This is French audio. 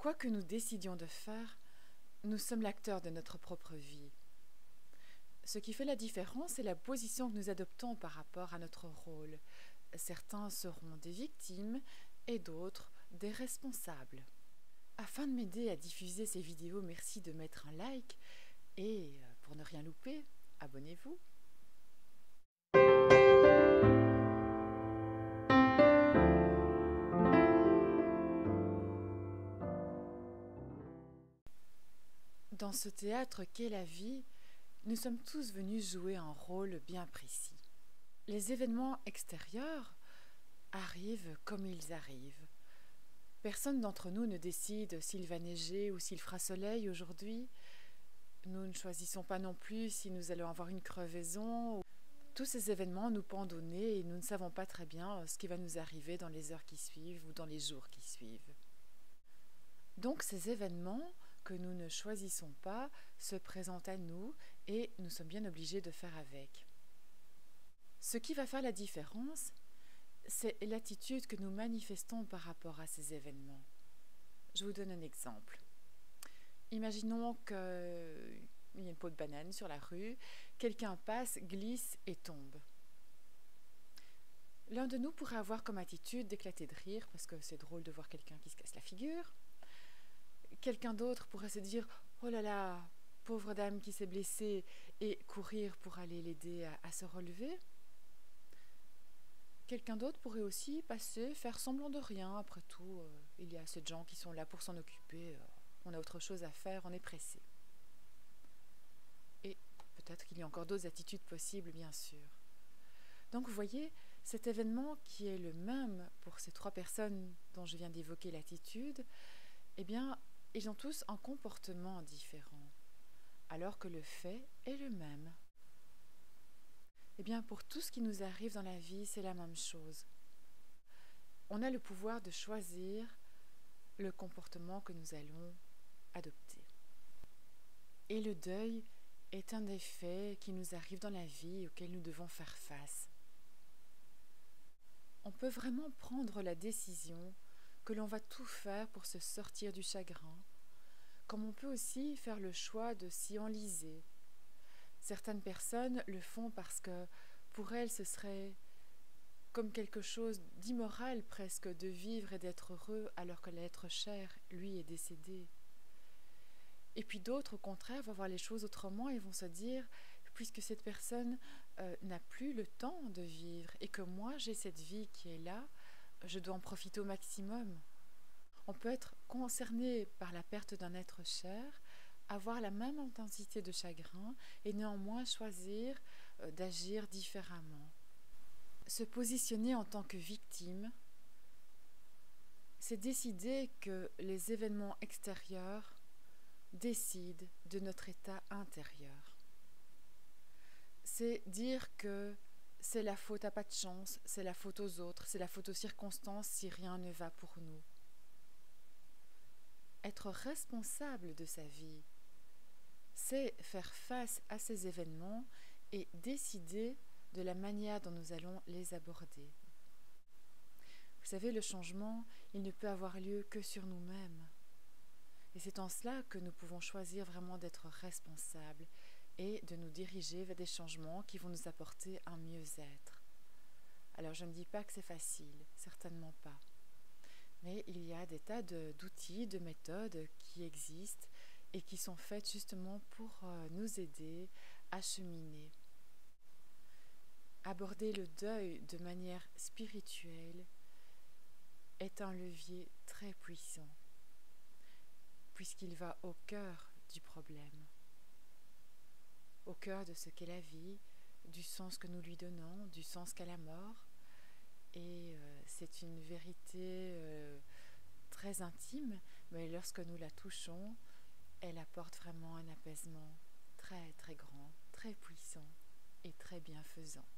Quoi que nous décidions de faire, nous sommes l'acteur de notre propre vie. Ce qui fait la différence, c'est la position que nous adoptons par rapport à notre rôle. Certains seront des victimes et d'autres des responsables. Afin de m'aider à diffuser ces vidéos, merci de mettre un like et pour ne rien louper, abonnez-vous. Dans ce théâtre qu'est la vie, nous sommes tous venus jouer un rôle bien précis. Les événements extérieurs arrivent comme ils arrivent. Personne d'entre nous ne décide s'il va neiger ou s'il fera soleil aujourd'hui. Nous ne choisissons pas non plus si nous allons avoir une crevaison. Tous ces événements nous pendent au nez et nous ne savons pas très bien ce qui va nous arriver dans les heures qui suivent ou dans les jours qui suivent. Donc ces événements que nous ne choisissons pas se présentent à nous et nous sommes bien obligés de faire avec. Ce qui va faire la différence, c'est l'attitude que nous manifestons par rapport à ces événements. Je vous donne un exemple. Imaginons qu'il y a une peau de banane sur la rue, quelqu'un passe, glisse et tombe. L'un de nous pourrait avoir comme attitude d'éclater de rire parce que c'est drôle de voir quelqu'un qui se casse la figure. Quelqu'un d'autre pourrait se dire « Oh là là, pauvre dame qui s'est blessée » et courir pour aller l'aider à se relever. Quelqu'un d'autre pourrait aussi passer, faire semblant de rien. Après tout, il y a assez de gens qui sont là pour s'en occuper. On a autre chose à faire, on est pressé. Et peut-être qu'il y a encore d'autres attitudes possibles, bien sûr. Donc vous voyez, cet événement qui est le même pour ces trois personnes dont je viens d'évoquer l'attitude, eh bien, ils ont tous un comportement différent, alors que le fait est le même. Eh bien, pour tout ce qui nous arrive dans la vie, c'est la même chose. On a le pouvoir de choisir le comportement que nous allons adopter. Et le deuil est un des faits qui nous arrive dans la vie auquel nous devons faire face. On peut vraiment prendre la décision que l'on va tout faire pour se sortir du chagrin, comme on peut aussi faire le choix de s'y enliser. Certaines personnes le font parce que pour elles ce serait comme quelque chose d'immoral presque de vivre et d'être heureux alors que l'être cher, lui, est décédé. Et puis d'autres, au contraire, vont voir les choses autrement et vont se dire, puisque cette personne n'a plus le temps de vivre et que moi j'ai cette vie qui est là, je dois en profiter au maximum. On peut être concerné par la perte d'un être cher, avoir la même intensité de chagrin et néanmoins choisir d'agir différemment. Se positionner en tant que victime, c'est décider que les événements extérieurs décident de notre état intérieur. C'est dire que c'est la faute à pas de chance, c'est la faute aux autres, c'est la faute aux circonstances si rien ne va pour nous. Être responsable de sa vie, c'est faire face à ces événements et décider de la manière dont nous allons les aborder. Vous savez, le changement, il ne peut avoir lieu que sur nous-mêmes. Et c'est en cela que nous pouvons choisir vraiment d'être responsables et de nous diriger vers des changements qui vont nous apporter un mieux-être. Alors je ne dis pas que c'est facile, certainement pas. Mais il y a des tas d'outils, de méthodes qui existent et qui sont faites justement pour nous aider à cheminer. Aborder le deuil de manière spirituelle est un levier très puissant, puisqu'il va au cœur du problème, au cœur de ce qu'est la vie, du sens que nous lui donnons, du sens qu'a la mort. Et c'est une vérité très intime, mais lorsque nous la touchons, elle apporte vraiment un apaisement très très grand, très puissant et très bienfaisant.